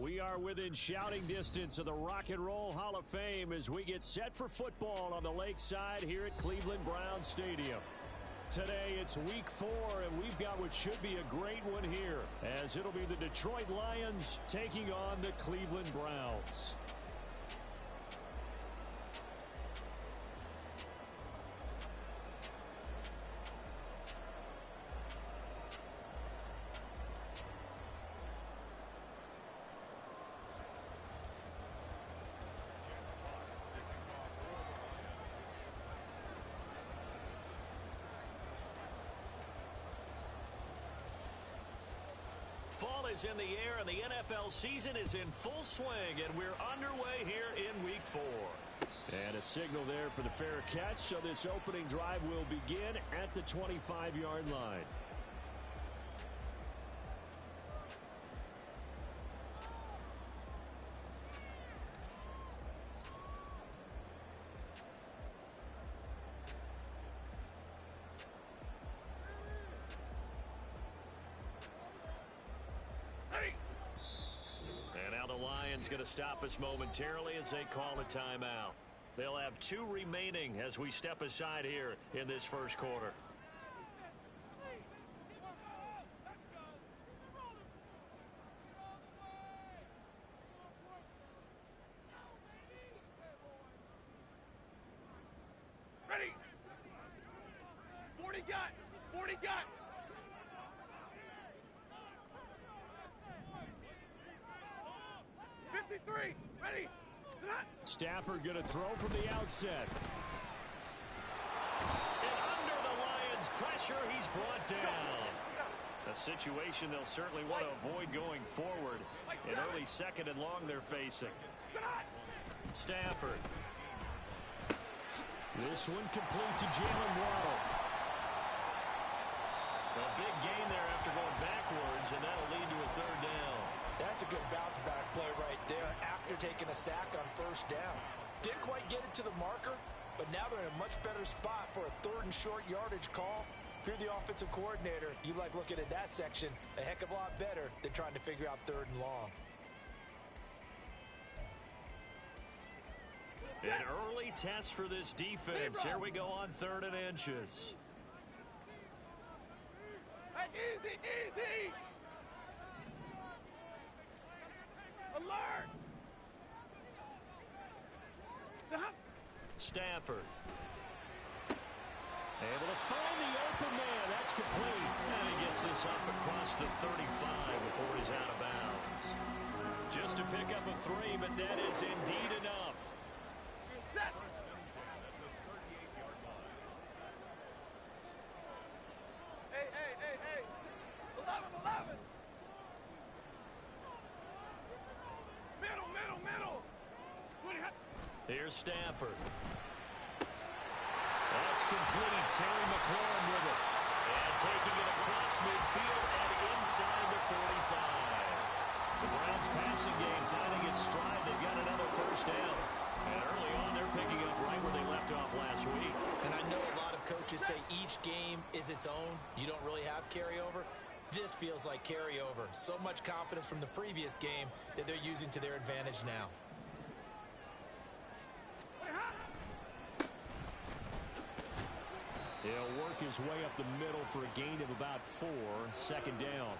We are within shouting distance of the Rock and Roll Hall of Fame as we get set for football on the lakeside here at Cleveland Browns Stadium. Today it's week 4, and we've got what should be a great one here, as it'll be the Detroit Lions taking on the Cleveland Browns. Fall is in the air, and the NFL season is in full swing, and we're underway here in week 4. And a signal there for the fair catch, so this opening drive will begin at the 25-yard line. And now the Lions going to stop us momentarily as they call a timeout. They'll have 2 remaining as we step aside here in this first quarter. Ready. 40 got. 40 got. Ready. Stafford going to throw from the outset. And under the Lions' pressure, he's brought down. A situation they'll certainly want to avoid going forward. An early second and long they're facing. Stafford. This one complete to Jalen Waddle. A big gain there after going backwards, and that'll lead to a 3rd down. That's a good bounce back play right there after taking a sack on 1st down. Didn't quite get it to the marker, but now they're in a much better spot for a 3rd and short yardage call. If you're the offensive coordinator, you like looking at that section a heck of a lot better than trying to figure out 3rd and long. An early test for this defense. Here we go on 3rd and inches. Easy, easy. Alert. Stop. Stafford. Able to find the open man. That's complete. And he gets this up across the 35 before he's out of bounds. Just to pick up a 3, but that is indeed enough. Hey. 11. Middle. Here's Stafford. That's complete. Terry McLaurin with it. And taking it across midfield and inside the 45. The Browns passing game finding its stride. They've got another 1st down. And early on, they're picking up right where they left off last week. And I know a lot of coaches say each game is its own. You don't really have carryover. This feels like carryover. So much confidence from the previous game that they're using to their advantage now. He'll work his way up the middle for a gain of about 4, 2nd down.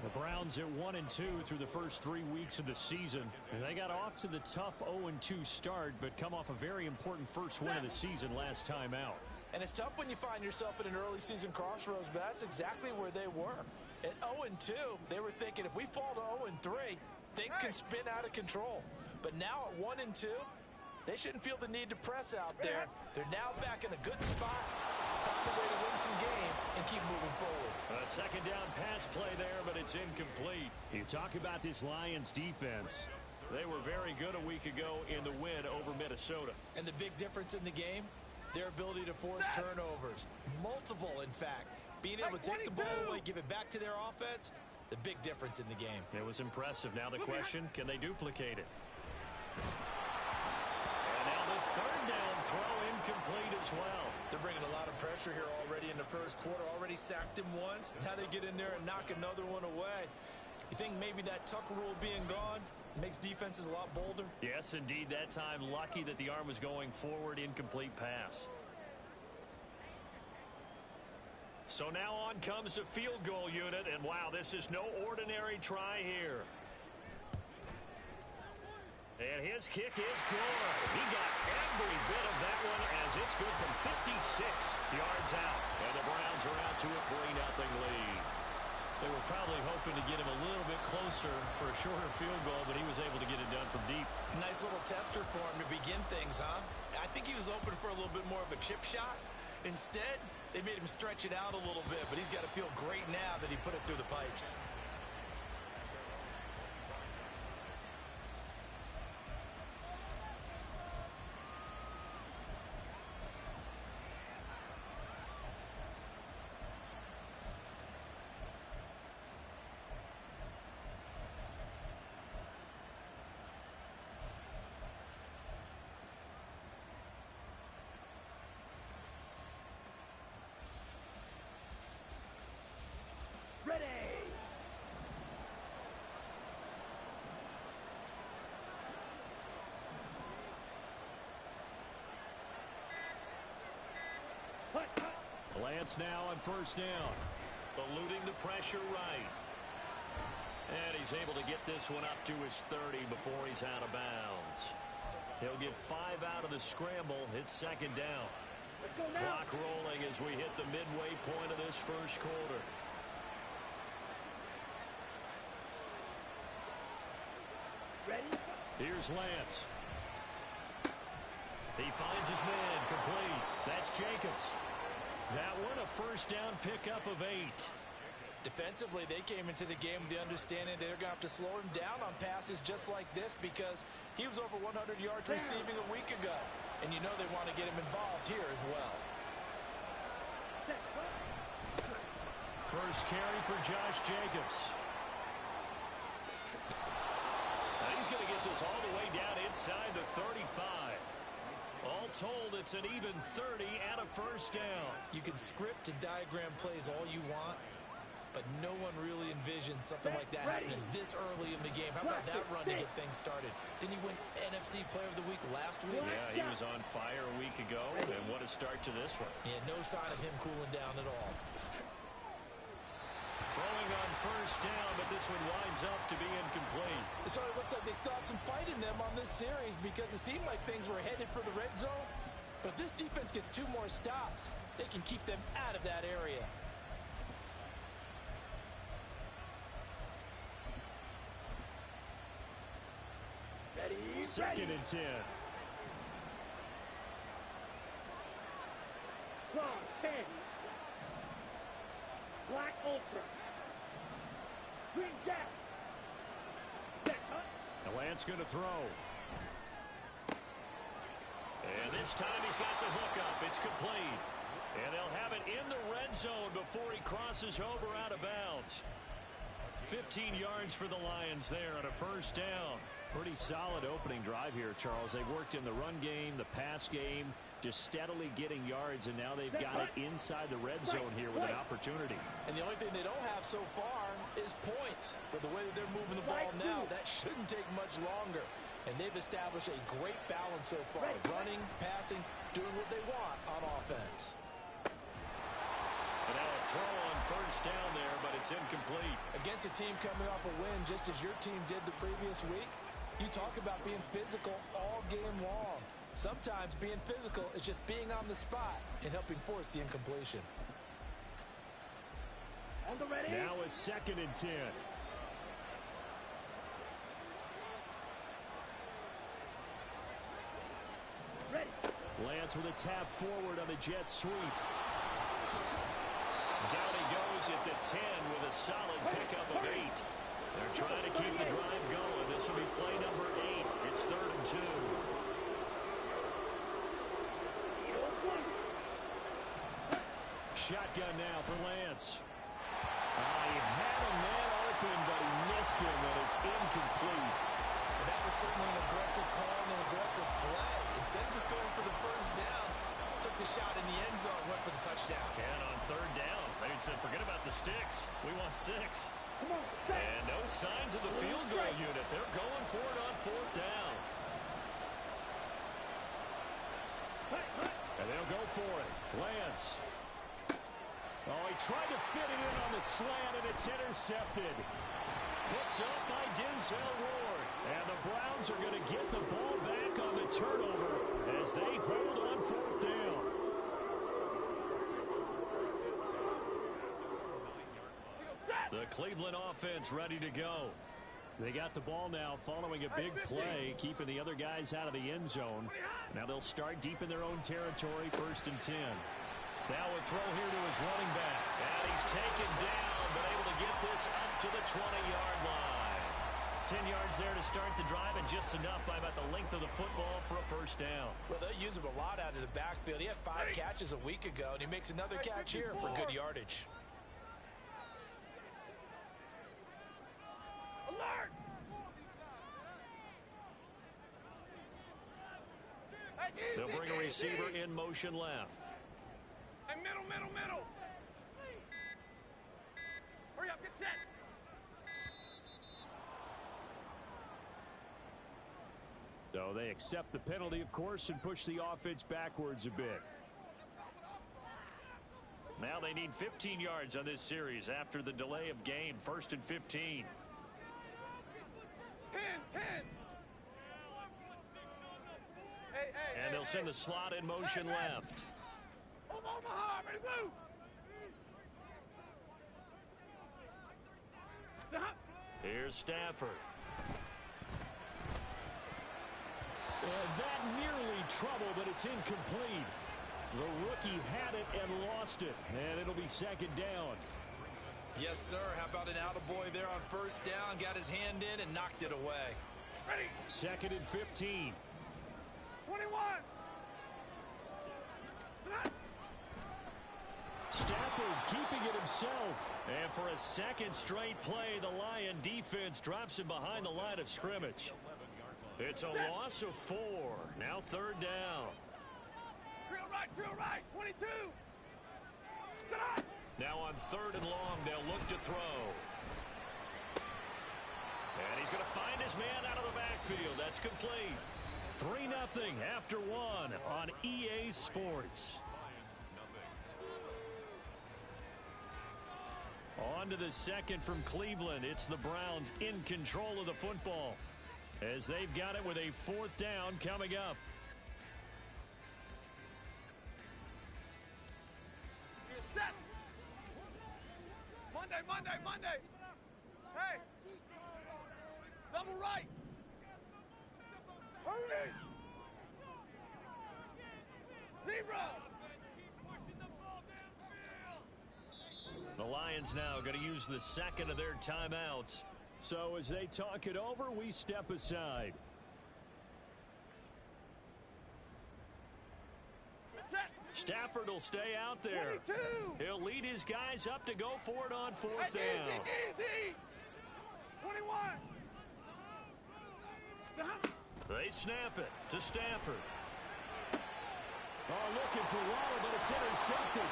The Browns at 1-2 through the first 3 weeks of the season. And they got off to the tough 0-2 start, but come off a very important first win of the season last time out. And it's tough when you find yourself in an early season crossroads, but that's exactly where they were. At 0-2, they were thinking if we fall to 0-3, things can spin out of control. But now at 1-2, they shouldn't feel the need to press out there. They're now back in a good spot. Find a way to win some games and keep moving forward. A 2nd down pass play there, but it's incomplete. You talk about this Lions defense. They were very good a week ago in the win over Minnesota. And the big difference in the game, their ability to force turnovers. Multiple, in fact. Being able to take the ball away, give it back to their offense, the big difference in the game. It was impressive. Now the question, can they duplicate it? And now the 3rd down throw incomplete as well. They're bringing a lot of pressure here already in the first quarter. Already sacked him once. Now they get in there and knock another one away. You think maybe that tuck rule being gone makes defenses a lot bolder? Yes, indeed. That time, lucky that the arm was going forward. Incomplete pass. So now on comes the field goal unit. And, wow, this is no ordinary try here. And his kick is good. He got every bit of that one as it's good from 56 yards out. And the Browns are out to a 3-0 lead. They were probably hoping to get him a little bit closer for a shorter field goal, but he was able to get it done from deep. Nice little tester for him to begin things, huh? I think he was open for a little bit more of a chip shot. Instead, they made him stretch it out a little bit, but he's got to feel great now that he put it through the pipes. Ready. Lance now on first down. Eluding the pressure right. And he's able to get this one up to his 30 before he's out of bounds. He'll get 5 out of the scramble. It's second down. Clock rolling as we hit the midway point of this first quarter. Ready. Here's Lance. He finds his man complete. That's Jacobs. That one a first down pickup of 8. Defensively, they came into the game with the understanding they're going to have to slow him down on passes just like this because he was over 100 yards receiving a week ago. And you know they want to get him involved here as well. First carry for Josh Jacobs. Now he's going to get this all the way down inside the 35. All told, it's an even 30 and a first down. You can script and diagram plays all you want, but no one really envisions something like that happening this early in the game. How about that run to get things started? Didn't he win NFC Player of the Week last week? Yeah, he was on fire a week ago, and what a start to this one. Yeah, no sign of him cooling down at all. Throwing on first down, but this one winds up to be incomplete. So it looks like they still have some fight in them on this series because it seemed like things were headed for the red zone. But if this defense gets 2 more stops, they can keep them out of that area. Ready. Second and 10. Strong 10. Black Ultra. Green Jack. Now Lance going to throw. And this time he's got the hook up. It's complete. And they'll have it in the red zone before he crosses over out of bounds. 15 yards for the Lions there on a first down. Pretty solid opening drive here, Charles. They've worked in the run game, the pass game, just steadily getting yards, and now they've got it inside the red zone here with an opportunity. And the only thing they don't have so far is points. But the way that they're moving the ball now, that shouldn't take much longer. And they've established a great balance so far. Running, passing, doing what they want on offense. And now a throw on first down there, but it's incomplete. Against a team coming off a win just as your team did the previous week, you talk about being physical all game long. Sometimes being physical is just being on the spot and helping force the incompletion. On the ready. Now a second and 10. Ready. Lance with a tap forward on the jet sweep. Down he goes at the 10 with a solid pickup of 8. They're trying to keep the drive going. This will be play number 8. It's 3rd and 2. Shotgun now for Lance. He had a man open, but he missed him, and it's incomplete. And that was certainly an aggressive call and an aggressive play. Instead of just going for the first down, took the shot in the end zone, went for the touchdown. And on 3rd down, they said, forget about the sticks. We want 6. Come on, set. And no signs of the field goal unit. They're going for it on fourth down. And they'll go for it. Lance. Oh, he tried to fit it in on the slant, and it's intercepted. Picked up by Denzel Ward. And the Browns are going to get the ball back on the turnover as they hold on fourth down. The Cleveland offense ready to go. They got the ball now following a big play, keeping the other guys out of the end zone. Now they'll start deep in their own territory, 1st and 10. Now a throw here to his running back. And he's taken down, but able to get this up to the 20-yard line. 10 yards there to start the drive, and just enough by about the length of the football for a first down. Well, they'll use him a lot out of the backfield. He had 5 catches a week ago, and he makes another catch here for good yardage. Alert! They'll bring a receiver in motion left. Hey, middle. Hurry up, get set. So they accept the penalty, of course, and push the offense backwards a bit. Now they need 15 yards on this series after the delay of game. 1st and 15. 10. And they'll send the slot in motion left. Omaha, ready to move. Stop. Here's Stafford. That nearly trouble, but it's incomplete. The rookie had it and lost it, and it'll be 2nd down. Yes, sir. How about an attaboy there on 1st down? Got his hand in and knocked it away. Ready. 2nd and 15. 21. Stafford keeping it himself. And for a 2nd straight play, the Lion defense drops him behind the line of scrimmage. It's a loss of 4. Now 3rd down. Drill right. 22. Stop. Now on 3rd and long, they'll look to throw. And he's going to find his man out of the backfield. That's complete. 3-0 after 1 on EA Sports. On to the 2nd from Cleveland. It's the Browns in control of the football as they've got it with a 4th down coming up. Set. Monday. Hey. Double right. Hurry. Zero. The Lions now going to use the 2nd of their timeouts. So as they talk it over, we step aside. Stafford will stay out there. 22. He'll lead his guys up to go for it on 4th down. Easy. 21. Stop. They snap it to Stafford. Oh, looking for Waddle, but it's intercepted.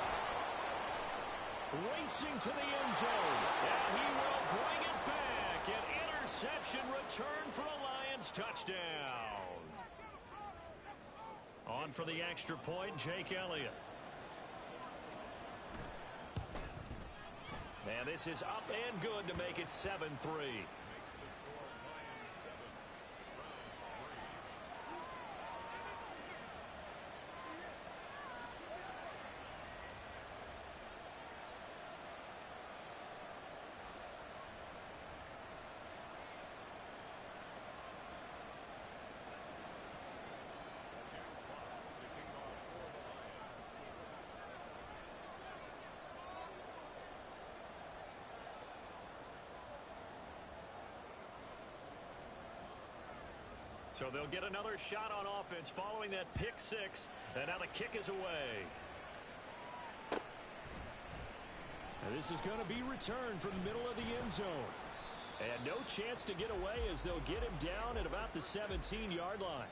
Racing to the end zone. And he will bring it back. An interception return for a Lions touchdown. On for the extra point, Jake Elliott. And this is up and good to make it 7-3. So they'll get another shot on offense following that pick 6. And now the kick is away. And this is going to be returned from the middle of the end zone. And no chance to get away as they'll get him down at about the 17-yard line.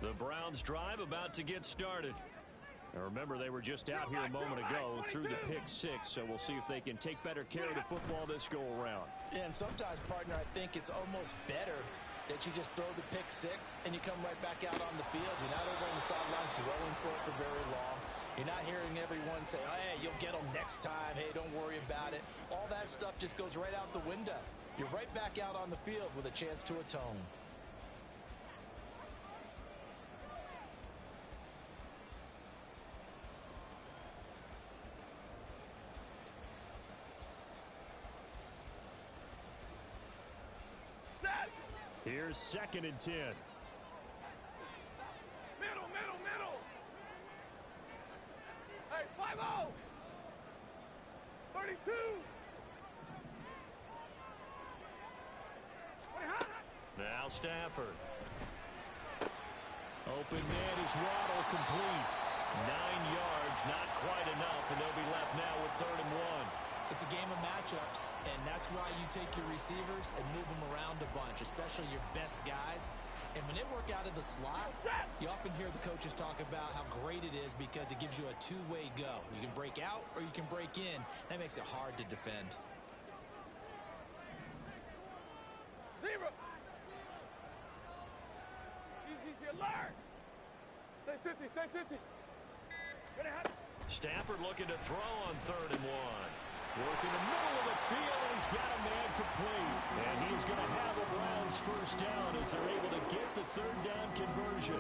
The Browns drive about to get started. Now remember, they were just out here a moment ago through the pick six, so we'll see if they can take better care of the football this go-around. Yeah, and sometimes, partner, I think it's almost better that you just throw the pick six and you come right back out on the field. You're not over on the sidelines dwelling for it for very long. You're not hearing everyone say, oh, hey, you'll get them next time. Hey, don't worry about it. All that stuff just goes right out the window. You're right back out on the field with a chance to atone. Here's 2nd and 10. Middle. Hey, 5-0. 32. Now Stafford. Open man is Waddle, complete. 9 yards, not quite enough, and they'll be left now with 3rd and 1. It's a game of matchups, and that's why you take your receivers and move them around a bunch, especially your best guys. And when they work out of the slot, you often hear the coaches talk about how great it is because it gives you a two-way go. You can break out or you can break in. That makes it hard to defend. Zebra. Easy, alert. Stay 50, stay 50. Stafford looking to throw on 3rd and 1. Working the middle of the field, and he's got a man complete. And he's going to have the Browns first down as they're able to get the 3rd down conversion.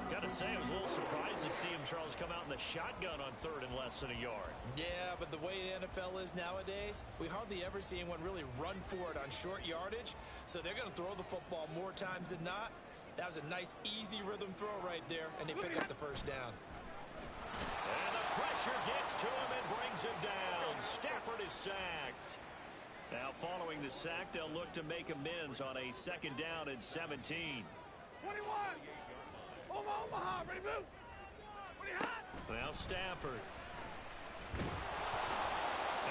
Got to say, I was a little surprised to see him, Charles, come out in the shotgun on 3rd and less than a yard. Yeah, but the way the NFL is nowadays, we hardly ever see anyone really run for it on short yardage. So they're going to throw the football more times than not. That was a nice, easy rhythm throw right there, and they pick up the first down. And the pressure gets to him and brings him down. Stafford is sacked. Now following the sack, they'll look to make amends on a 2nd down and 17. 21. Omaha, ready, move. 20 hot. Now Stafford. And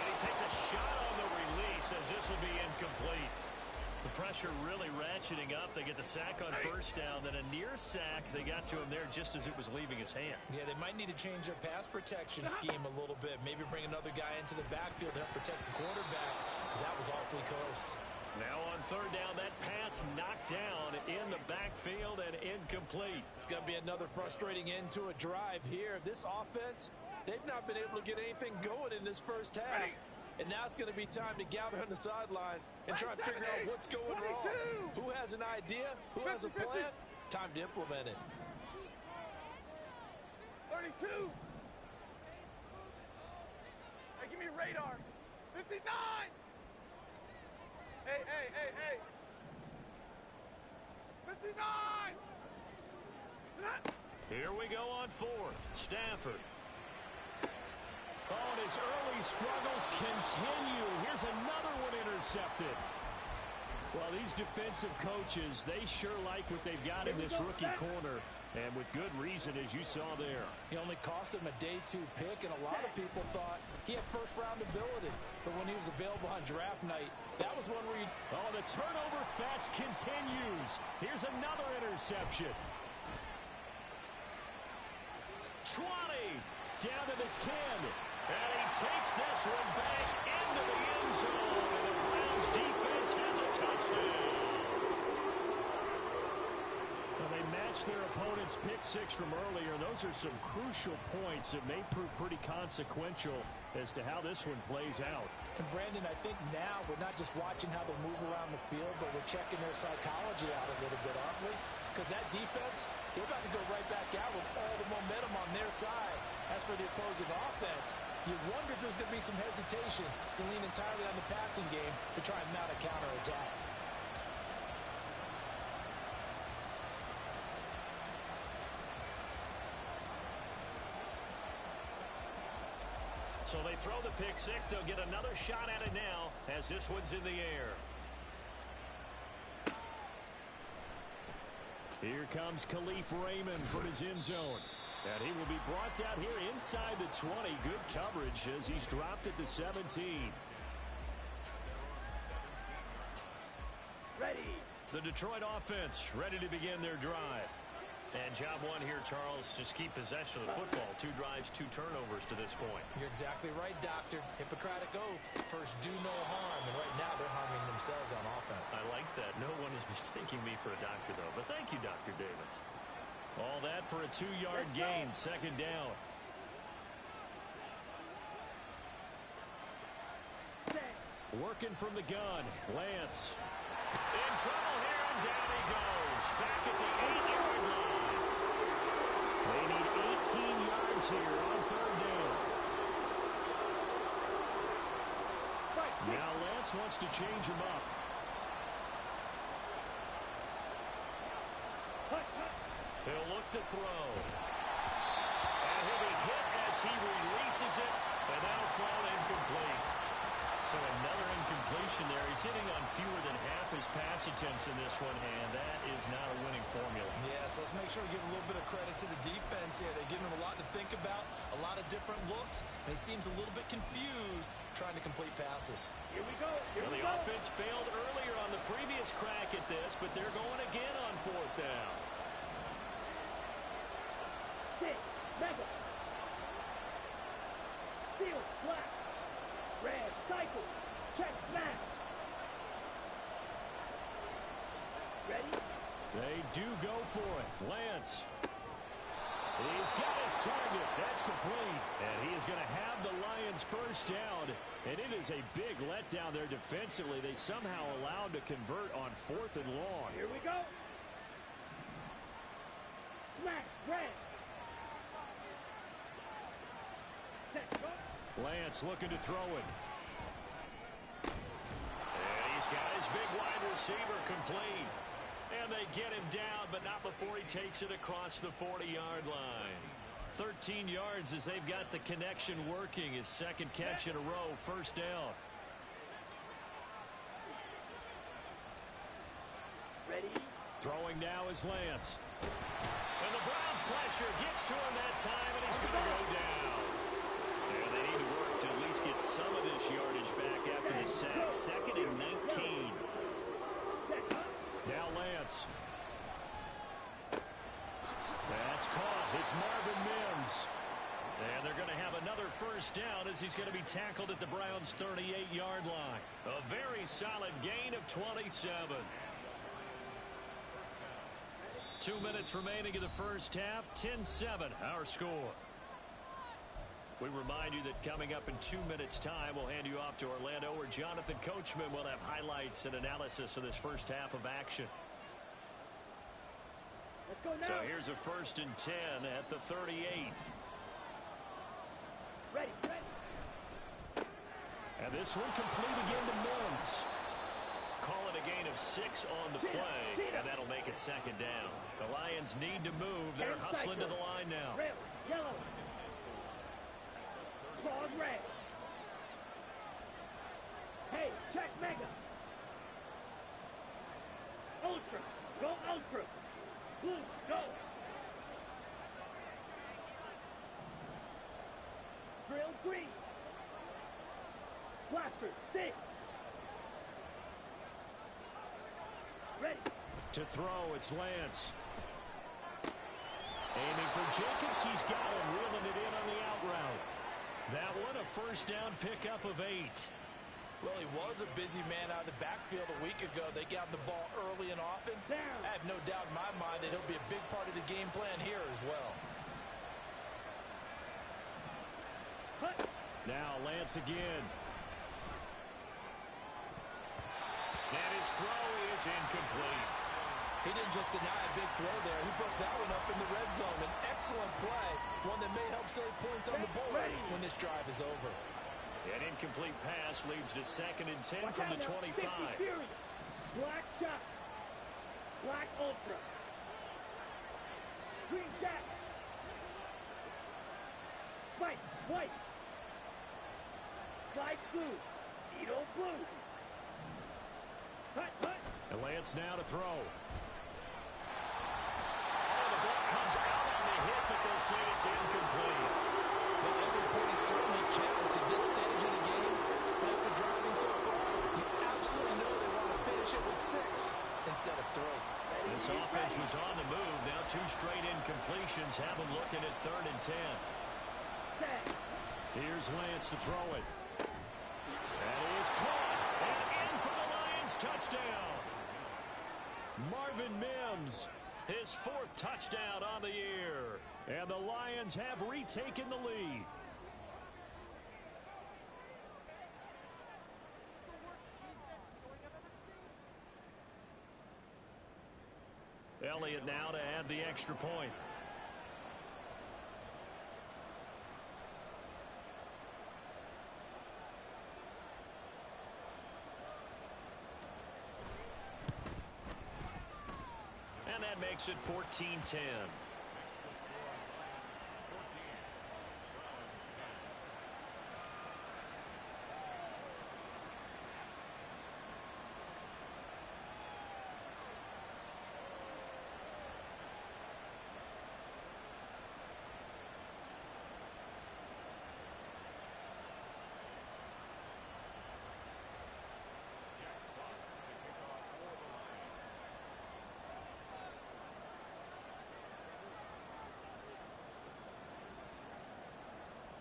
he takes a shot on the release as this will be incomplete. The pressure really ratcheting up. They get the sack on 1st down, then a near sack. They got to him there just as it was leaving his hand. Yeah, they might need to change their pass protection scheme a little bit. Maybe bring another guy into the backfield to help protect the quarterback, because that was awfully close. Now on 3rd down, that pass knocked down in the backfield and incomplete. It's going to be another frustrating end to a drive here. This offense, they've not been able to get anything going in this first half. And now it's going to be time to gather on the sidelines and try and figure out what's going wrong. Who has an idea? Who has a plan? Time to implement it. 32. Hey, give me radar. 59. Hey. 59. Here we go on 4th. Stafford. Oh, and his early struggles continue. Here's another one intercepted. Well, these defensive coaches, they sure like what they've got in this rookie corner. And with good reason, as you saw there. He only cost him a day 2 pick, and a lot of people thought he had first-round ability. But when he was available on draft night, that was one where you... Oh, the turnover fest continues. Here's another interception. 20, down to the 10. And he takes this one back into the end zone. And the Browns defense has a touchdown. Well, they matched their opponent's pick 6 from earlier. Those are some crucial points that may prove pretty consequential as to how this one plays out. And Brandon, I think now we're not just watching how they move around the field, but we're checking their psychology out a little bit, aren't we? Because that defense, they're about to go right back out with all the momentum on their side. As for the opposing offense, you wonder if there's going to be some hesitation to lean entirely on the passing game to try and mount a counterattack. So they throw the pick 6. They'll get another shot at it now as this one's in the air. Here comes Khalif Raymond from his end zone. And he will be brought down here inside the 20. Good coverage as he's dropped at the 17. Ready. The Detroit offense ready to begin their drive. And job one here, Charles, just keep possession of the football. 2 drives, 2 turnovers to this point. You're exactly right, Doctor. Hippocratic oath. First, do no harm. And right now, they're harming themselves on offense. I like that. No one is mistaking me for a doctor, though. But thank you, Dr. Davis. All that for a 2-yard gain, second down. Working from the gun, Lance. In trouble here, and down he goes. Back at the 8-yard line. They need 18 yards here on third down. Now Lance wants to change him up. He'll look to throw. And he'll be hit as he releases it, and that'll fall incomplete. So another incompletion there. He's hitting on fewer than half his pass attempts in this one, and that is not a winning formula. Yes, let's make sure we give a little bit of credit to the defense here. They're giving him a lot to think about, a lot of different looks, and he seems a little bit confused trying to complete passes. Here we go. The offense failed earlier on the previous crack at this, but they're going again on fourth down. Six, mega. Seal, black. Red, cycle. Check, smash. Ready? They do go for it. Lance. He's got his target. That's complete. And he is going to have the Lions first down. And it is a big letdown there defensively. They somehow allowed to convert on 4th and long. Here we go. Smash, red. Set, go. Lance looking to throw it. And he's got his big wide receiver complete. And they get him down, but not before he takes it across the 40-yard line. 13 yards as they've got the connection working. His second catch in a row, first down. Ready? Throwing now is Lance. And the Browns pressure gets to him that time, and he's going to go down. And they need to work to at least get some of this yardage back after the sack. Second and 19. Now Lance. That's caught. It's Marvin Mims. And they're going to have another first down as he's going to be tackled at the Browns' 38-yard line. A very solid gain of 27. 2 minutes remaining in the first half. 10-7, our score. We remind you that coming up in 2 minutes' time, we'll hand you off to Orlando, where Jonathan Coachman will have highlights and analysis of this first half of action. Let's go now. So here's a 1st and 10 at the 38. Ready. And this one complete again to Mims. Call it a gain of 6 on the play, and that'll make it second down. The Lions need to move. They're hustling to the line now. Red, yellow. Claws red. Hey, check mega. Ultra. Go ultra. Blue, go. Drill green. Blaster, 6. Ready. To throw, it's Lance. Aiming for Jacobs. He's got him, reeling it in on the out route. That one, a first down pickup of 8. Well, he was a busy man out of the backfield a week ago. They got the ball early and often. Down. I have no doubt in my mind that he'll be a big part of the game plan here as well. Cut. Now Lance again. And his throw is incomplete. He didn't just deny a big throw there. He broke that one up in the red zone. An excellent play, one that may help save points on the board when this drive is over. An incomplete pass leads to 2nd and 10 Watch from the out now. 25. 50 Fury. Black shot. Black ultra. Green jack. White, white. Slide blue. Edo blue. Hut. And Lance now to throw. Oh, the ball comes out on the hit, but they'll say it's incomplete. But every point certainly counts at this stage of the game. But after driving so far, you absolutely know they want to finish it with 6 instead of 3. This offense was on the move. Now 2 straight incompletions have them looking at 3rd and 10. Here's Lance to throw it. That is caught. And in for the Lions touchdown. Marvin Mims, his 4th touchdown on the year. And the Lions have retaken the lead. Elliott now to add the extra point. And that makes it 14-10.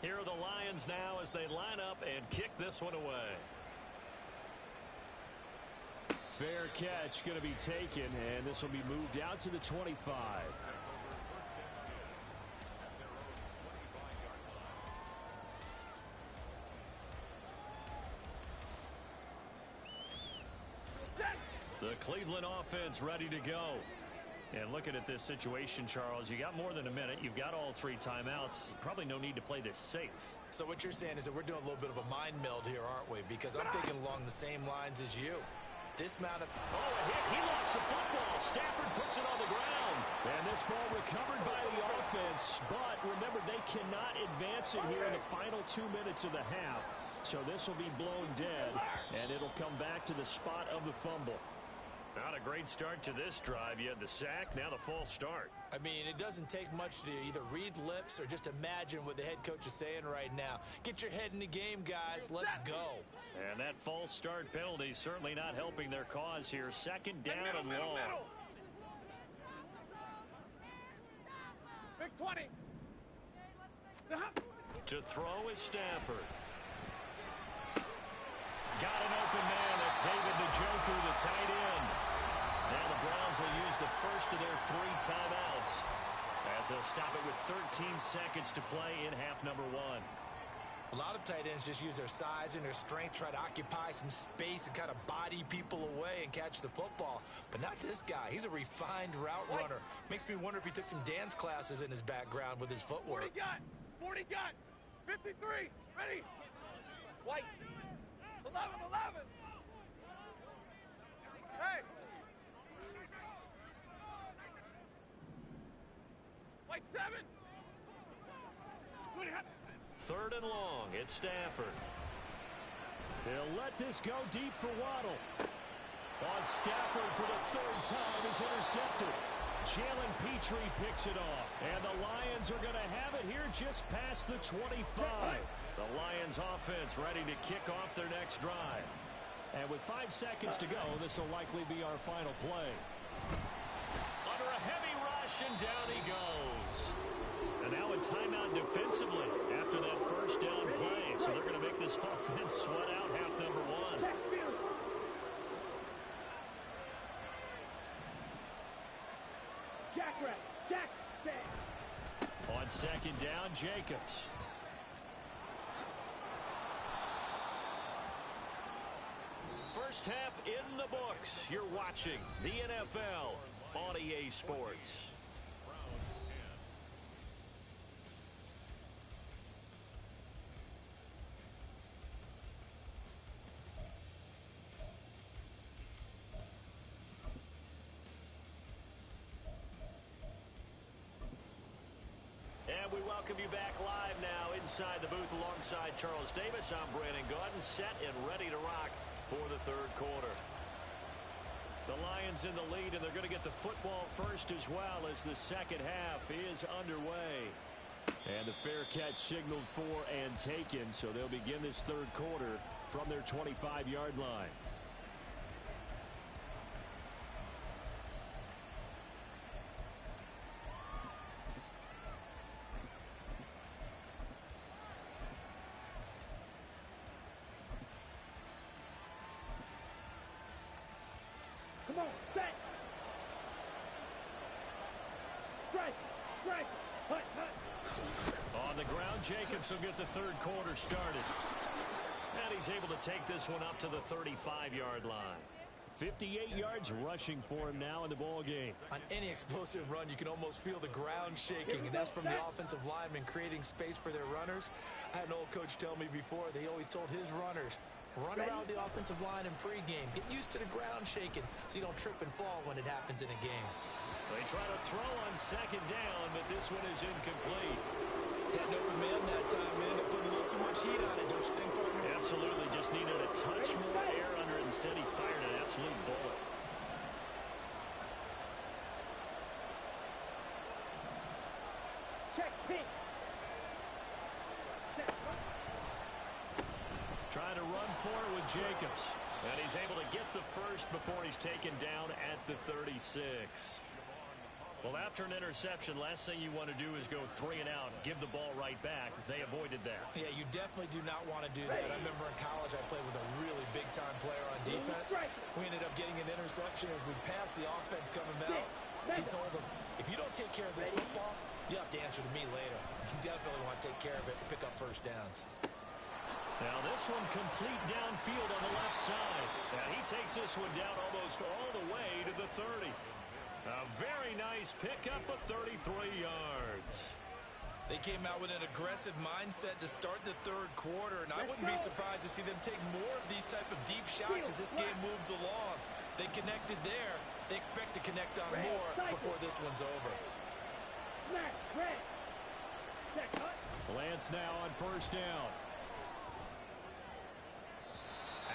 Here are the Lions now as they line up and kick this one away. Fair catch going to be taken, and this will be moved out to the 25. The Cleveland offense ready to go. And looking at this situation, Charles, you got more than a minute. You've got all 3 timeouts. Probably no need to play this safe. So what you're saying is that we're doing a little bit of a mind meld here, aren't we? Because I'm thinking along the same lines as you. This amount of... Oh, a hit. He lost the football. Stafford puts it on the ground. And this ball recovered by the offense. But remember, they cannot advance it here in the final 2 minutes of the half. So this will be blown dead, and it'll come back to the spot of the fumble. Not a great start to this drive. You had the sack, now the false start. I mean, it doesn't take much to either read lips or just imagine what the head coach is saying right now. Get your head in the game, guys. Let's go. And that false start penalty certainly not helping their cause here. 2nd down and long. Big 20. To throw is Stafford. Got an open man. That's David Njoku, the tight end. Now the Browns will use the first of their 3 timeouts as they'll stop it with 13 seconds to play in half number 1. A lot of tight ends just use their size and their strength, try to occupy some space and kind of body people away and catch the football. But not this guy. He's a refined route runner. Makes me wonder if he took some dance classes in his background with his footwork. 40 got. 40 got. 53. Ready. White. 11. Hey. White 7. 3rd and long. It's Stafford. They'll let this go deep for Waddle. On Stafford for the 3rd time is intercepted. Jalen Petrie picks it off. And the Lions are going to have it here just past the 25. The Lions offense ready to kick off their next drive. And with 5 seconds to go, this will likely be our final play. Under a heavy rush, and down he goes. And now a timeout defensively after that 1st down play. So they're going to make this offense sweat out half number 1. On 2nd down, Jacobs. First half in the books. You're watching the NFL on EA Sports. And we welcome you back live now inside the booth alongside Charles Davis. I'm Brandon Gaudin, set and ready to rock for the 3rd quarter. The Lions in the lead, and they're going to get the football first as well as the 2nd half is underway. And the fair catch signaled for and taken, so they'll begin this 3rd quarter from their 25-yard line. Come on, set. Strike, strike, hut, hut. On the ground, Jacobs will get the third quarter started. And he's able to take this one up to the 35-yard line. 58 yards rushing for him now in the ball game. On any explosive run, you can almost feel the ground shaking, and that's from the offensive linemen creating space for their runners. I had an old coach tell me before, they always told his runners, run around the offensive line in pregame. Get used to the ground shaking so you don't trip and fall when it happens in a game. They try to throw on second down, but this one is incomplete. Had an open man that time and ended up putting a little too much heat on it, don't you think, partner? Absolutely, just needed a touch more air under it. Instead, he fired an absolute bullet. Check, pink. Trying to run for it with Jacobs. And he's able to get the first before he's taken down at the 36. Well, after an interception, last thing you want to do is go 3 and out, give the ball right back. They avoided that. Yeah, you definitely do not want to do that. I remember in college I played with a really big-time player on defense. We ended up getting an interception as we passed the offense coming out. He told him, if you don't take care of this football, you have to answer to me later. You definitely want to take care of it and pick up first downs. Now this one complete downfield on the left side. And he takes this one down almost all the way to the 30. A very nice pickup of 33 yards. They came out with an aggressive mindset to start the third quarter, and I wouldn't be surprised to see them take more of these type of deep shots as this game moves along. They connected there. They expect to connect on more before this one's over. Lance now on first down.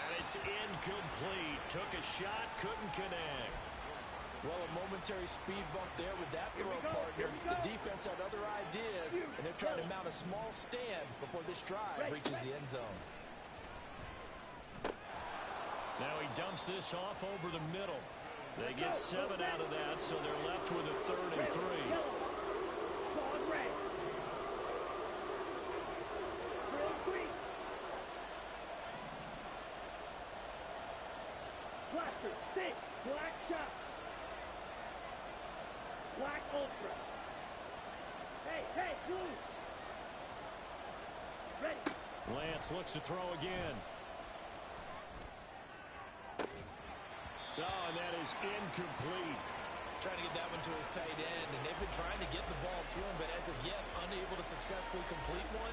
And it's incomplete. Took a shot, couldn't connect. Well, a momentary speed bump there with that throw, partner. The defense had other ideas, and they're trying to mount a small stand before this drive reaches the end zone. Now he dumps this off over the middle. They get 7 out of that, so they're left with a 3rd and 3. Blaster, stick, black shot. Black ultra. Hey, hey, blue. Ready. Lance looks to throw again. Oh, and that is incomplete. Trying to get that one to his tight end, and they've been trying to get the ball to him, but as of yet, unable to successfully complete one.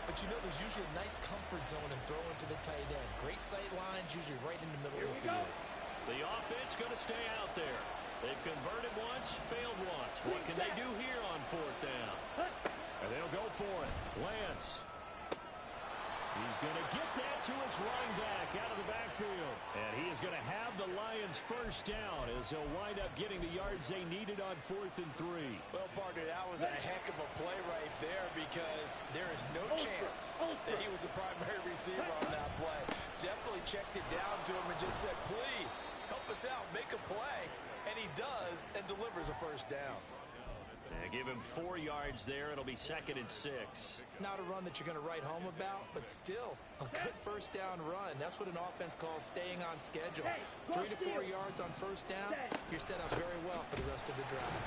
But you know, there's usually a nice comfort zone in throwing to the tight end. Great sight lines, usually right in the middle of the field. The offense going to stay out there. They've converted once, failed once. What can they do here on 4th down? And they'll go for it. Lance. He's going to get that to his running back out of the backfield. And he is going to have the Lions first down as they'll wind up getting the yards they needed on 4th and 3. Well, partner, that was a heck of a play right there because there is no chance that he was the primary receiver on that play. Definitely checked it down to him and just said, please, help us out, make a play. And he does and delivers a first down. And give him 4 yards there. It'll be 2nd and 6. Not a run that you're going to write home about, but still a good first down run. That's what an offense calls staying on schedule. 3 to 4 yards on first down, you're set up very well for the rest of the drive.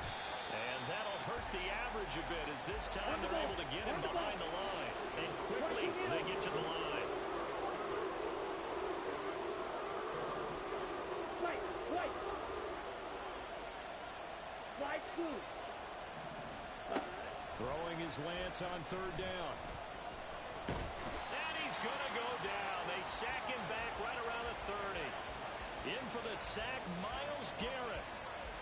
And that'll hurt the average a bit as this time they're able to get him behind the line. And quickly they get to the line. Throwing his Lance on 3rd down. And he's going to go down. They sack him back right around the 30. In for the sack, Myles Garrett.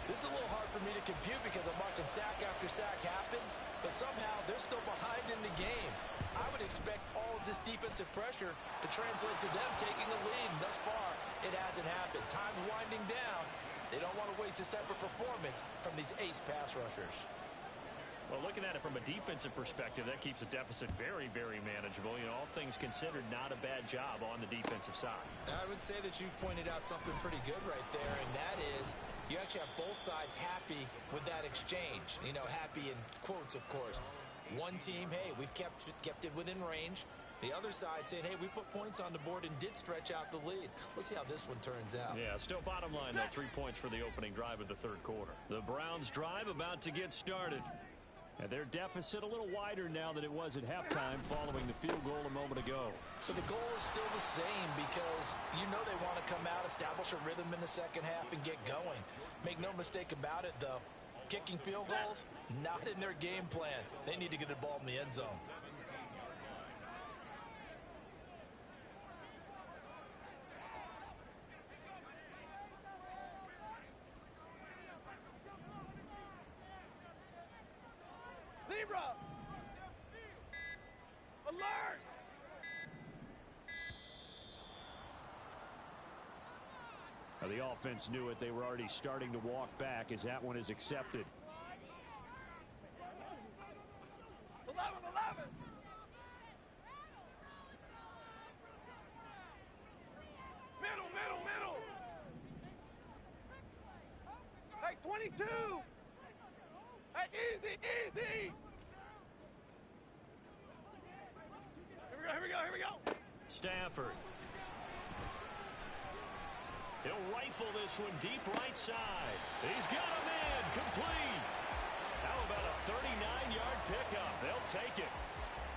This is a little hard for me to compute because I'm watching sack after sack happen, but somehow they're still behind in the game. I would expect all of this defensive pressure to translate to them taking the lead, and thus far, it hasn't happened. Time's winding down. They don't want to waste this type of performance from these ace pass rushers. Well, looking at it from a defensive perspective, that keeps the deficit very, very manageable. You know, all things considered, not a bad job on the defensive side. I would say that you've pointed out something pretty good right there, and that is you actually have both sides happy with that exchange. You know, happy in quotes, of course. One team, hey, we've kept it within range. The other side saying, hey, we put points on the board and did stretch out the lead. Let's see how this one turns out. Yeah, still bottom line, though, 3 points for the opening drive of the third quarter. The Browns drive about to get started. And their deficit a little wider now than it was at halftime following the field goal a moment ago. But the goal is still the same because you know they want to come out, establish a rhythm in the second half, and get going. Make no mistake about it, though. Kicking field goals, not in their game plan. They need to get the ball in the end zone. Zebra! Alert! Now, the offense knew it. They were already starting to walk back as that one is accepted. 11. Middle. Hey, 22! Hey, easy! Here we go. Stafford. He'll rifle this one deep right side. He's got him in. Complete. How about a 39-yard pickup? They'll take it.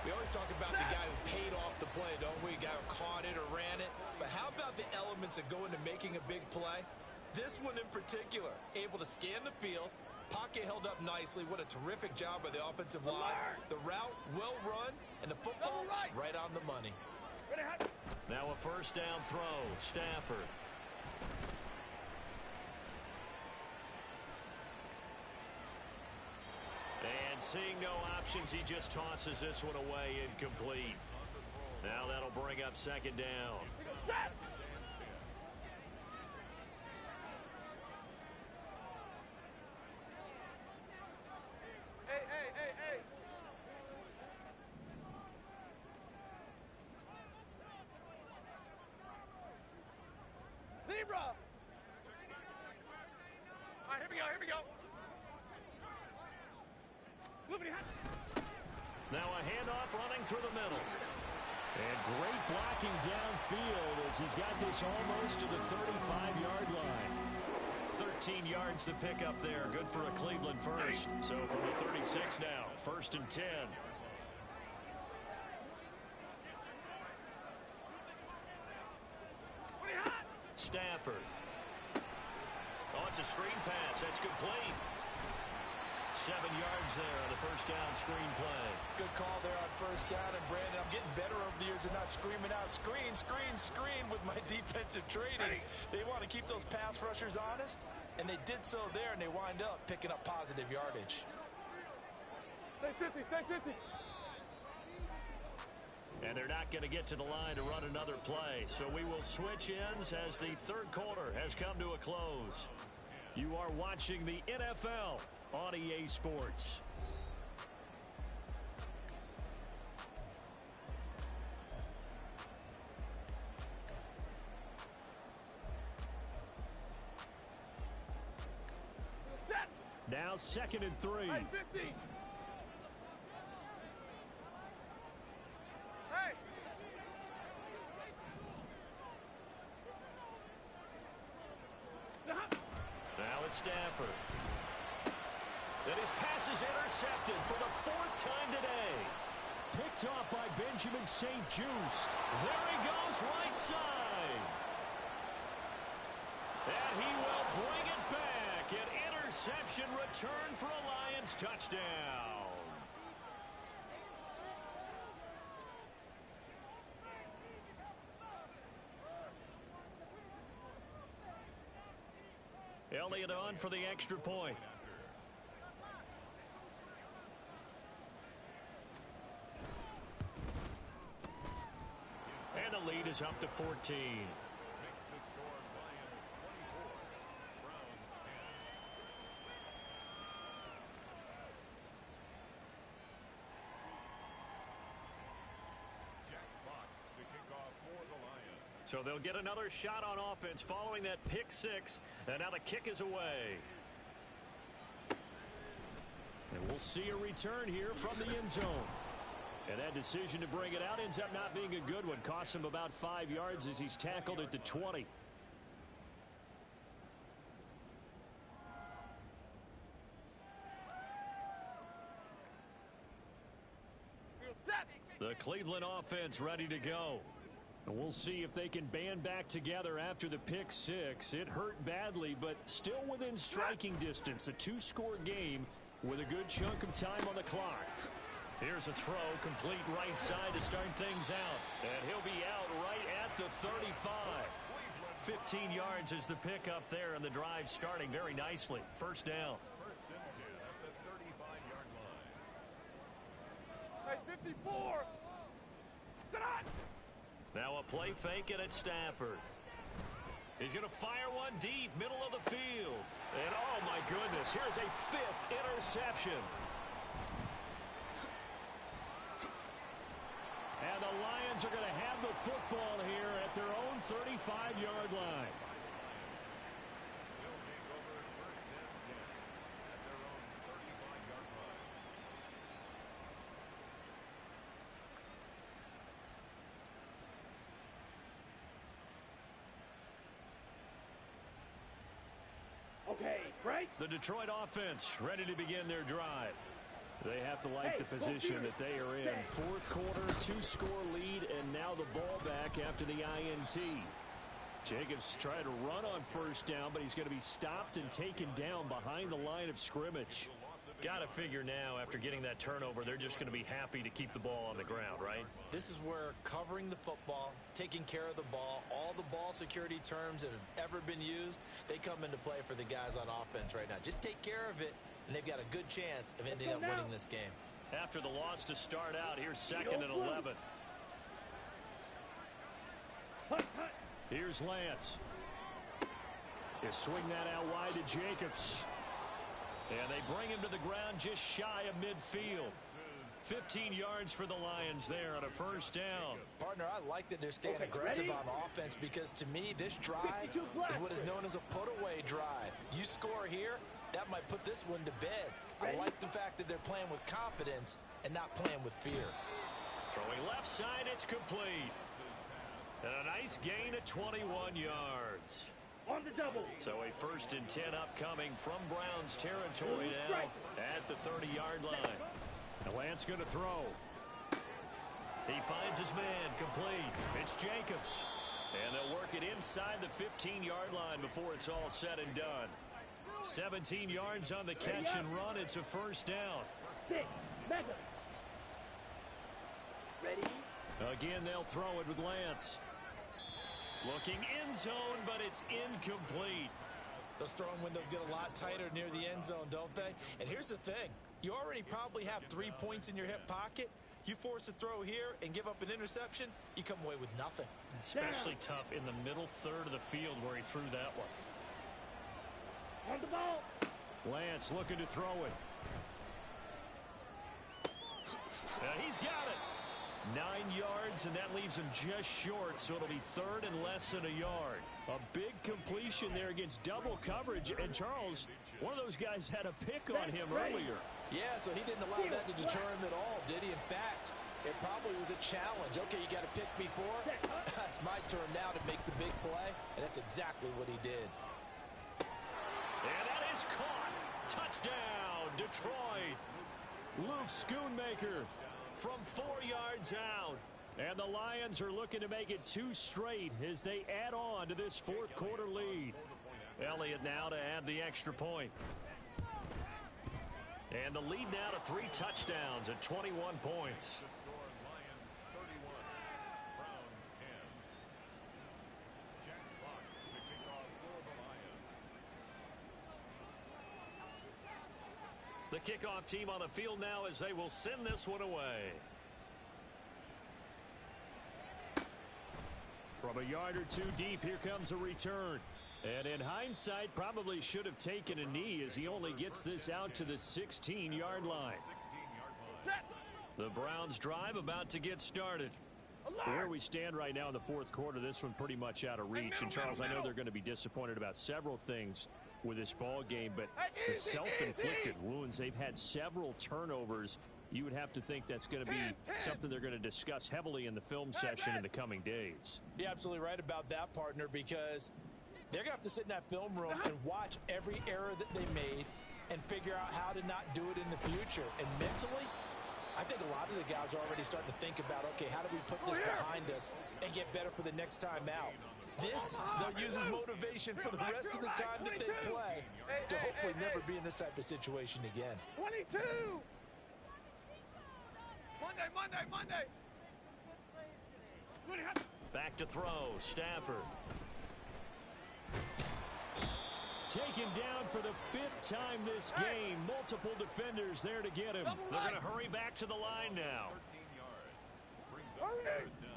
We always talk about the guy who paid off the play, don't we? The guy who caught it or ran it. But how about the elements that go into making a big play? This one in particular, able to scan the field. Pocket held up nicely. What a terrific job by the offensive line. The route well run, and the football right on the money. Now a first down throw. Stafford. And seeing no options, he just tosses this one away incomplete. Now that'll bring up second down. Hey. Zebra! All right, here we go. Now a handoff running through the middle. And great blocking downfield as he's got this almost to the 35-yard line. 13 yards to pick up there. Good for a Cleveland first. So from the 36 now, 1st and 10. Stafford. Oh, it's a screen pass. That's complete. 7 yards there on the first down screen play. Good call there on first down. And Brandon, I'm getting better over the years and not screaming out screen with my defensive training. They want to keep those pass rushers honest, and they did so there, and they wind up picking up positive yardage. Stay 50. And they're not going to get to the line to run another play. So we will switch ends as the third quarter has come to a close. You are watching the NFL on EA Sports. Now 2nd and 3. Hey, 50. Hey. Now it's Stafford. And his pass is intercepted for the 4th time today. Picked off by Benjamin St. Juste. There he goes, right side. And he will bring it back. An interception return for a Lions touchdown. Elliott on for the extra point. And the lead is up to 14. So they'll get another shot on offense following that pick six. And now the kick is away. And we'll see a return here from the end zone. And that decision to bring it out ends up not being a good one. Costs him about 5 yards as he's tackled at the 20. The Cleveland offense ready to go. And we'll see if they can band back together after the pick six. It hurt badly, but still within striking distance. A two-score game with a good chunk of time on the clock. Here's a throw, complete right side to start things out. And he'll be out right at the 35. 15 yards is the pickup there, and the drive starting very nicely. First down. First and 10 at the 35-yard line. Hey, 54! Tonight! Now a play fake, and it's Stafford. He's going to fire one deep, middle of the field. And oh my goodness, here's a 5th interception. And the Lions are going to have the football here at their own 35-yard line. They'll take over first and 10 at their own 35-yard line. Okay, right? The Detroit offense ready to begin their drive. They have to like the position that they are in. Fourth quarter, two-score lead, and now the ball back after the INT. Jacobs tried to run on first down, but he's going to be stopped and taken down behind the line of scrimmage. Got to figure now, after getting that turnover, they're just going to be happy to keep the ball on the ground, right? This is where covering the football, taking care of the ball, all the ball security terms that have ever been used, they come into play for the guys on offense right now. Just take care of it, and they've got a good chance of ending up winning this game. After the loss to start out, here's 2nd and 11. Here's Lance. You swing that out wide to Jacobs. And they bring him to the ground just shy of midfield. 15 yards for the Lions there on a first down. Partner, I like that they're staying aggressive on offense because to me, this drive is what is known as a put-away drive. You score here, that might put this one to bed. I like the fact that they're playing with confidence and not playing with fear. Throwing left side, it's complete. And a nice gain of 21 yards. On the double. So a 1st and 10 upcoming from Browns territory now at the 30-yard line. And Lance going to throw. He finds his man, complete. It's Jacobs. And they'll work it inside the 15-yard line before it's all said and done. 17 yards on the catch and run. It's a first down. Stick. Mega. Ready? Again, they'll throw it with Lance. Looking end zone, but it's incomplete. Those throwing windows get a lot tighter near the end zone, don't they? And here's the thing. You already probably have 3 points in your hip pocket. You force a throw here and give up an interception, you come away with nothing. Especially tough in the middle third of the field where he threw that one. On the ball. Lance looking to throw it. He's got it. 9 yards, and that leaves him just short, so it'll be 3rd and less than a yard. A big completion there against double coverage, and Charles, one of those guys had a pick on him earlier. Yeah, so he didn't allow that to deter him at all, did he? In fact, it probably was a challenge. Okay, you got to pick me for it. It's my turn now to make the big play, and that's exactly what he did. And that is caught. Touchdown, Detroit. Luke Schoonmaker from 4 yards out. And the Lions are looking to make it 2 straight as they add on to this fourth quarter lead. Elliott now to add the extra point. And the lead now to 3 touchdowns at 21 points. The kickoff team on the field now as they will send this one away. From a yard or 2 deep, here comes a return. And in hindsight, probably should have taken a knee as he only gets this out to the 16-yard line. The Browns drive about to get started. Where we stand right now in the fourth quarter, this one pretty much out of reach. And Charles, I know they're going to be disappointed about several things with this ball game, but the self-inflicted wounds, they've had several turnovers You would have to think that's going to be something they're going to discuss heavily in the film session in the coming days. You're absolutely right about that, partner, because they're going to have to sit in that film room and watch every error that they made and figure out how to not do it in the future. And mentally, I think a lot of the guys are already starting to think about, okay, how do we put this behind us and get better for the next time out? This, they'll use as motivation for the rest of the time that they play to hopefully never be in this type of situation again. 22! Monday! Back to throw, Stafford. Taken down for the 5th time this game. Multiple defenders there to get him. They're going to hurry back to the line now. 13 yards. Brings up third down.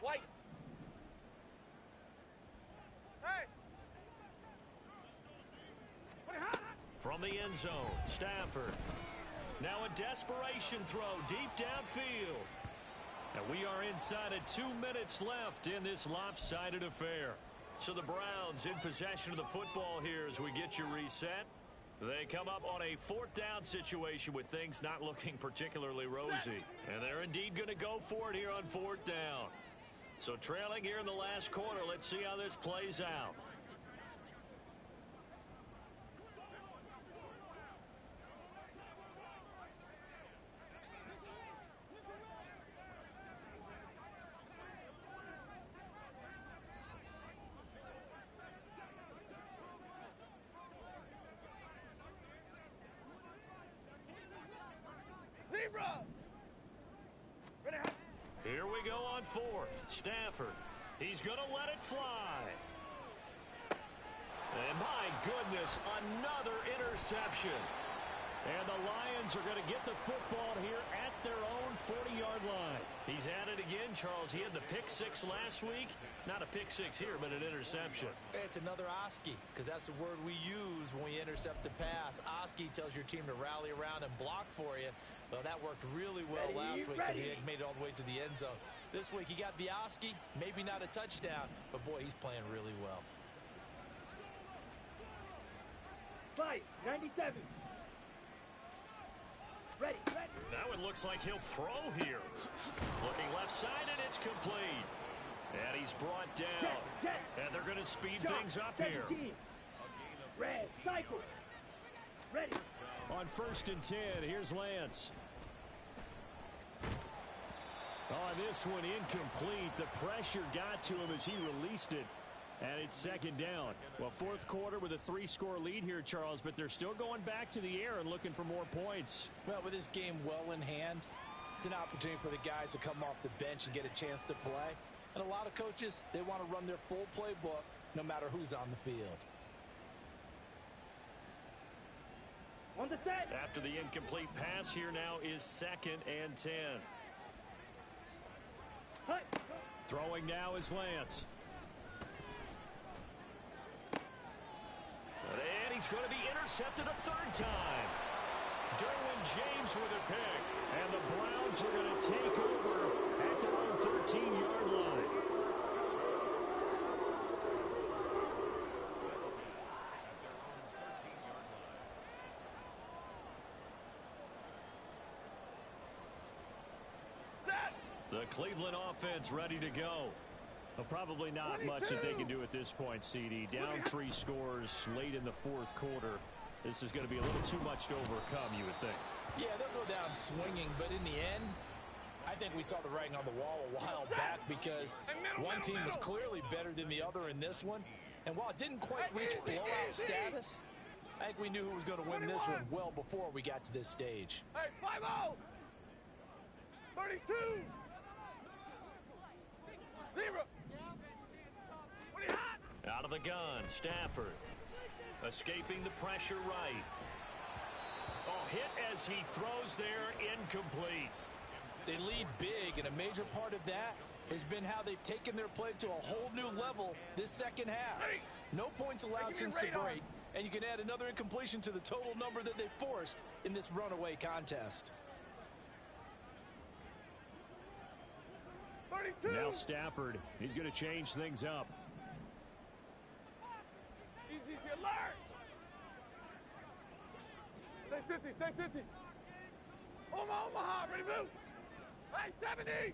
White. From the end zone, Stafford. Now a desperation throw deep downfield. And we are inside of 2 minutes left in this lopsided affair. So the Browns in possession of the football here as we get you reset. They come up on a 4th down situation with things not looking particularly rosy. And they're indeed going to go for it here on 4th down. So trailing here in the last quarter, let's see how this plays out. Here we go on 4th. Stafford. He's going to let it fly. And my goodness, another interception. And the Lions are going to get the football here at their own 40-yard line. He's at it again, Charles. He had the pick 6 last week. Not a pick 6 here, but an interception. It's another Oski, because that's the word we use when we intercept a pass. Oski tells your team to rally around and block for you. Well, that worked really well last week because he had made it all the way to the end zone. This week he got the Oski, maybe not a touchdown, but boy, he's playing really well. 97. Ready. Now it looks like he'll throw here. Looking left side, and it's complete. And he's brought down. And they're going to speed things up 17. here. Red, cycle. Ready. On 1st and 10, here's Lance. Oh, this one incomplete. The pressure got to him as he released it. And it's 2nd down. Well, 4th quarter with a 3-score lead here, Charles, but they're still going back to the air and looking for more points. Well, with this game well in hand, it's an opportunity for the guys to come off the bench and get a chance to play. And a lot of coaches, they want to run their full playbook no matter who's on the field. On the set. After the incomplete pass, here now is 2nd and 10. Hut. Throwing now is Lance. And he's going to be intercepted a 3rd time. Derwin James with a pick. And the Browns are going to take over at their own 13-yard line. The Cleveland offense ready to go. Well, probably not much that they can do at this point, CD. Down 3 scores late in the 4th quarter. This is going to be a little too much to overcome, you would think. Yeah, they'll go down swinging, but in the end, I think we saw the writing on the wall a while back because one team was clearly better than the other in this one. And while it didn't quite reach blowout status, I think we knew who was going to win this one well before we got to this stage. Hey, 5-0. 32. 0. Out of the gun, Stafford. Escaping the pressure right. Oh, hit as he throws there, incomplete. They lead big, and a major part of that has been how they've taken their play to a whole new level this 2nd half. No points allowed since the break, and you can add another incompletion to the total number that they forced in this runaway contest. 32. Now Stafford, he's going to change things up. Easy alert. Stay 50, stay 50. Omaha, ready, move. Hey, 70.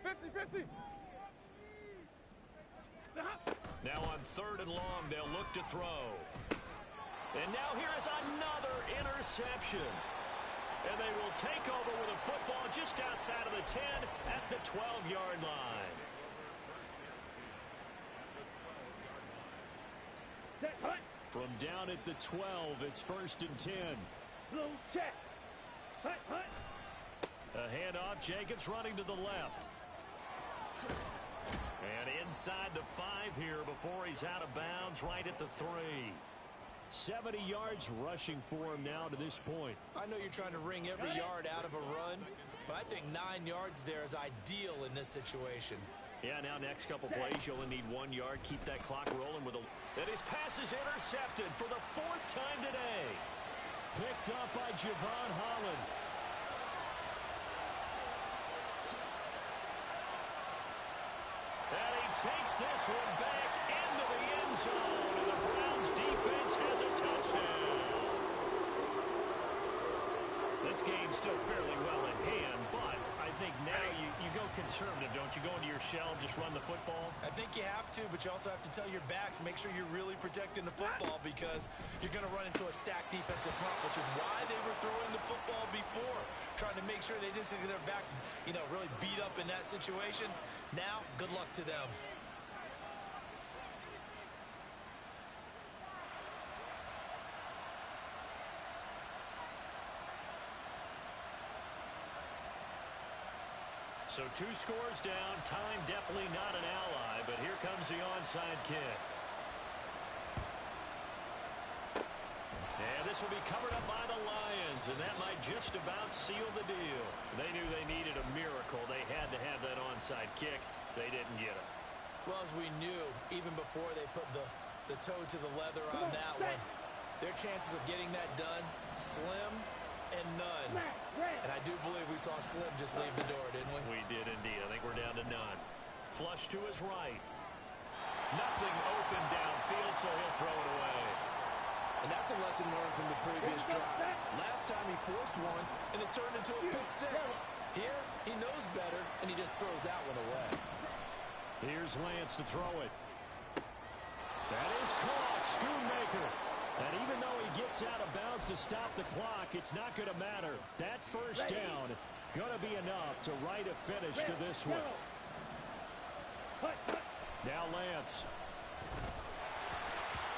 50, 50. Now on 3rd and long, they'll look to throw. And now here is another interception. And they will take over with a football just outside of the 10 at the 12-yard line. From down at the 12, it's 1st and 10. Blue check. Hut, hut. A handoff, Jacobs running to the left. And inside the 5 here before he's out of bounds, right at the 3. 70 yards rushing for him now to this point. I know you're trying to wring every yard out of a run, but I think 9 yards there is ideal in this situation. Yeah, now next couple plays, you only need 1 yard. Keep that clock rolling with a... And his pass is intercepted for the 4th time today. Picked up by Javon Holland. And he takes this one back into the end zone. And the Browns defense has a touchdown. This game's still fairly well in hand, but I think now you go conservative, don't you? Go into your shell and just run the football? I think you have to, but you also have to tell your backs, make sure you're really protecting the football because you're going to run into a stacked defensive front, which is why they were throwing the football before, trying to make sure they didn't get their backs, really beat up in that situation. Now, good luck to them. So 2 scores down, time definitely not an ally, but here comes the onside kick. And this will be covered up by the Lions, and that might just about seal the deal. They knew they needed a miracle. They had to have that onside kick. They didn't get it. Well, as we knew, even before they put the toe to the leather on that one, their chances of getting that done, slim and none. And I do believe we saw Slim just leave the door, didn't we? We did indeed. I think we're down to none. Flush to his right. Nothing open downfield, so he'll throw it away. And that's a lesson learned from the previous drive. Last time he forced one, and it turned into a pick 6. Here, he knows better, and he just throws that one away. Here's Lance to throw it. That is caught. Schoonmaker. And even though he gets out of bounds to stop the clock, it's not going to matter. That first down going to be enough to write a finish to this one. Now Lance.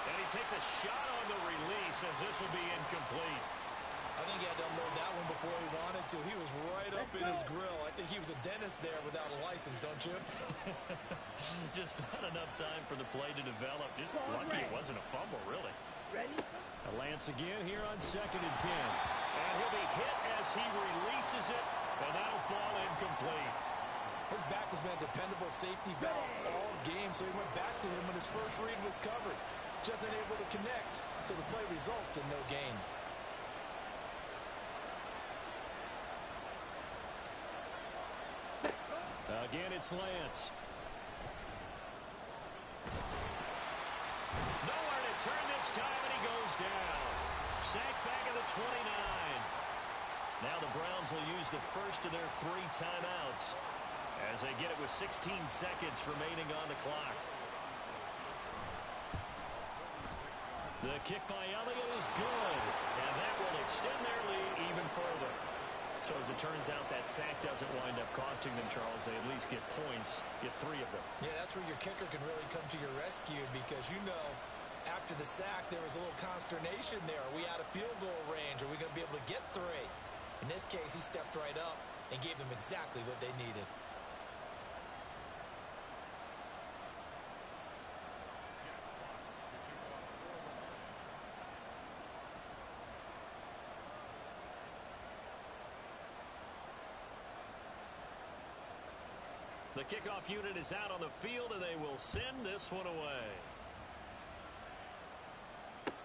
And he takes a shot on the release as this will be incomplete. I think he had to unload that one before he wanted to. He was right up in his grill. I think he was a dentist there without a license, don't you? Just not enough time for the play to develop. Just lucky it wasn't a fumble, really. Ready? Lance again here on 2nd and 10. And he'll be hit as he releases it, and that'll fall incomplete. His back has been a dependable safety valve all game, so he went back to him when his first read was covered. Just unable to connect, so the play results in no gain. Again, it's Lance. Nowhere to turn this time, and he goes down. Sacked back at the 29. Now the Browns will use the first of their 3 timeouts as they get it with 16 seconds remaining on the clock. The kick by Elliott is good, and that will extend their lead even further. So as it turns out, that sack doesn't wind up costing them, Charles. They at least get points, get 3 of them. Yeah, that's where your kicker can really come to your rescue because, after the sack, there was a little consternation there. Are we out of field goal range? Are we going to be able to get 3? In this case, he stepped right up and gave them exactly what they needed. The kickoff unit is out on the field, and they will send this one away.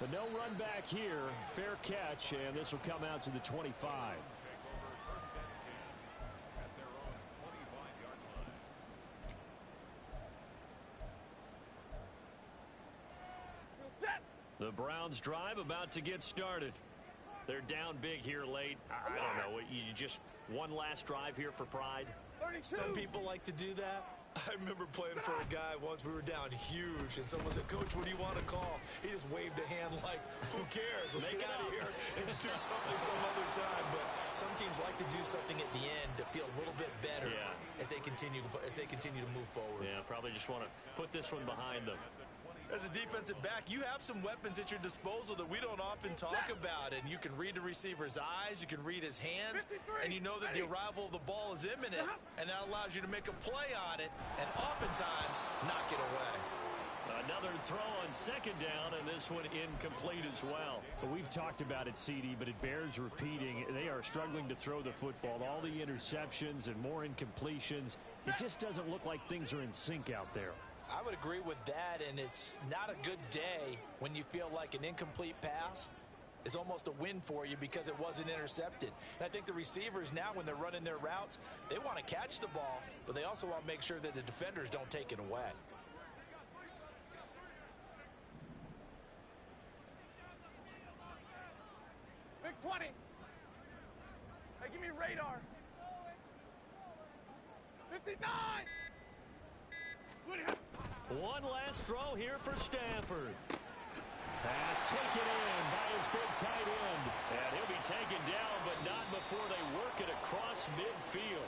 But no run back here. Fair catch, and this will come out to the 25. Set. The Browns drive about to get started. They're down big here late. I don't know. You just one last drive here for pride? 32. Some people like to do that. I remember playing for a guy once. We were down huge, and someone said, "Coach, what do you want to call?" He just waved a hand like, "Who cares? Let's get out of here and do something some other time." But some teams like to do something at the end to feel a little bit better as they continue to move forward. Yeah, probably just want to put this one behind them. As a defensive back, you have some weapons at your disposal that we don't often talk about, and you can read the receiver's eyes, you can read his hands, and you know that the arrival of the ball is imminent, and that allows you to make a play on it, and oftentimes knock it away. Another throw on second down, and this one incomplete as well. We've talked about it, CD, but it bears repeating. They are struggling to throw the football. All the interceptions and more incompletions. It just doesn't look like things are in sync out there. I would agree with that, and it's not a good day when you feel like an incomplete pass is almost a win for you because it wasn't intercepted. And I think the receivers now, when they're running their routes, they want to catch the ball, but they also want to make sure that the defenders don't take it away. Big 20. Hey, give me radar. 59. One last throw here for Stafford. Pass taken in by his big tight end. And he'll be taken down, but not before they work it across midfield.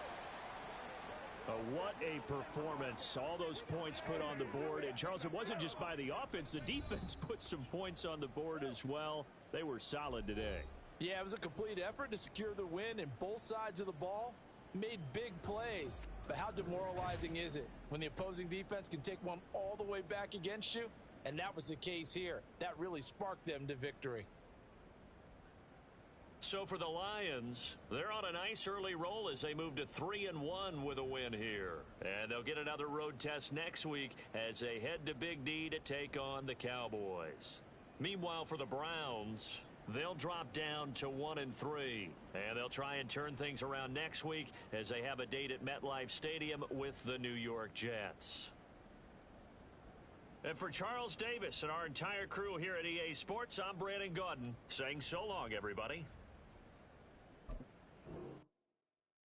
What a performance. All those points put on the board. And, Charles, it wasn't just by the offense. The defense put some points on the board as well. They were solid today. Yeah, it was a complete effort to secure the win, and both sides of the ball made big plays. But how demoralizing is it when the opposing defense can take one all the way back against you? And that was the case here. That really sparked them to victory. So for the Lions, they're on a nice early roll as they move to 3-1 with a win here. And they'll get another road test next week as they head to Big D to take on the Cowboys. Meanwhile, for the Browns, they'll drop down to 1-3, and they'll try and turn things around next week as they have a date at MetLife Stadium with the New York Jets. And for Charles Davis and our entire crew here at EA Sports, I'm Brandon Gaudin saying so long, everybody.